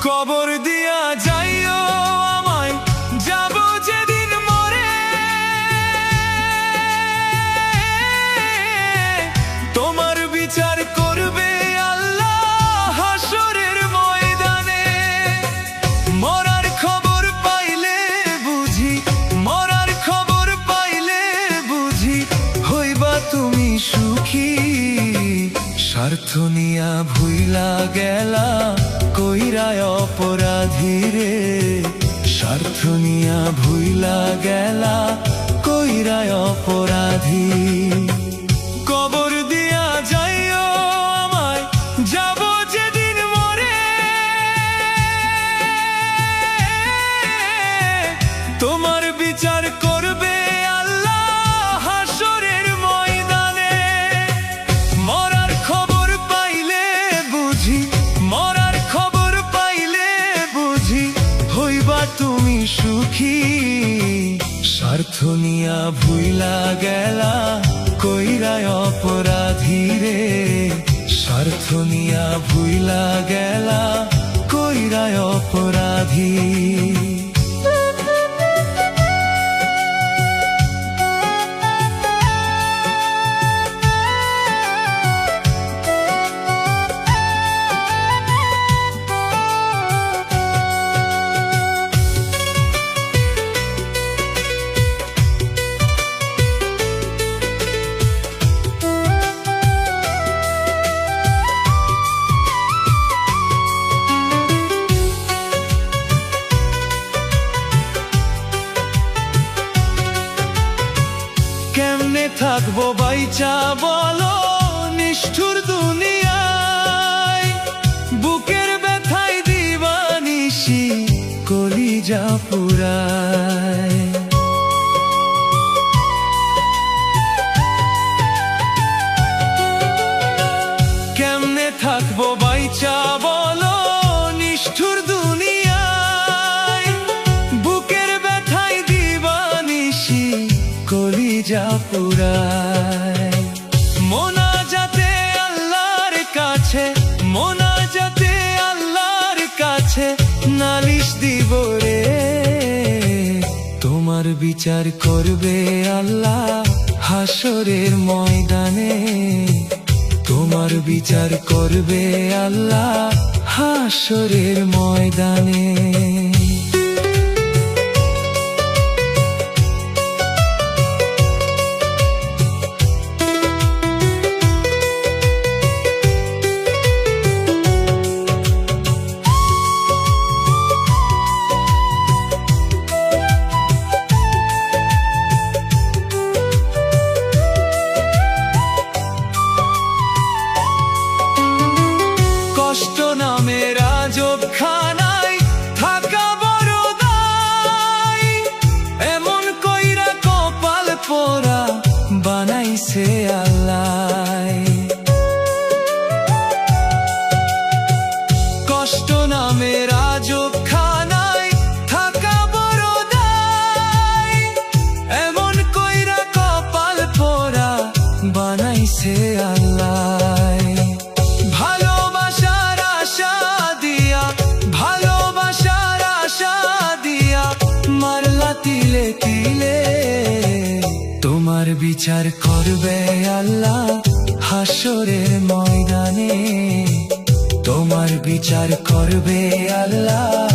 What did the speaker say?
কবর দিয়া যাইও আমায়, যাব যেদিন মরে। তোমার বিচার করবে আল্লাহ হাসরের ময়দানে। মরার খবর পাইলে বুঝি, মরার খবর পাইলে বুঝি হইবা তুমি সুখী। স্বার্থ নিয়া ভুইলা গেলা কইরা অপরাধী রে। স্বার্থ নিয়া ভুইলা গেলা কইরা অপরাধী। কবর দিয়া যাইও আমায়, যাব যেদিন মরে। তোমার বিচার করবে আল্লাহ হাসরের ময়দানে। মরার খবর পাইলে বুঝি, মরার খবর পাইলে বুঝি হইবা তুমি সুখী। স্বার্থ নিয়া ভুইলা গেলা কইরা অপরাধী রে। স্বার্থ নিয়া ভুইলা গেলা কইরা অপরাধী। কেমনে থাকবো বাইচা বলো নিষ্ঠুর দুনিয়ায়। বুকের ব্যথায় দিবানিশি কলিজা পুরায়। কেমনে থাকবো বাইচা বলো নিষ্ঠুর দুনিয়ায়। বুকের ব্যথায় দিবানিশি কলিজা পুরায়। মোনাজাতে আল্লাহর কাছে, মোনাজাতে আল্লাহর কাছে নালিশ দিব রে। তোমার বিচার করবে আল্লাহ হাসরের ময়দানে। তোমার বিচার করবে আল্লাহ হাসরের ময়দানে। কষ্ট নামের আজব খানায় থাকা বড় দায়। এমন কইরা কপাল পোড়া বানাইছে আল্লাহ। কষ্ট নামের আজব খানায় থাকা বড় দায়। এমন কইরা কপাল পোড়া বানাইছে আল্লাহ। ভালোবাসার আশা দিয়া, ভালোবাসার আশা দিয়া মারলা তিলে তিলে। তোমার বিচার করবে আল্লাহ হাসরের ময়দানে। তোমার বিচার করবে আল্লাহ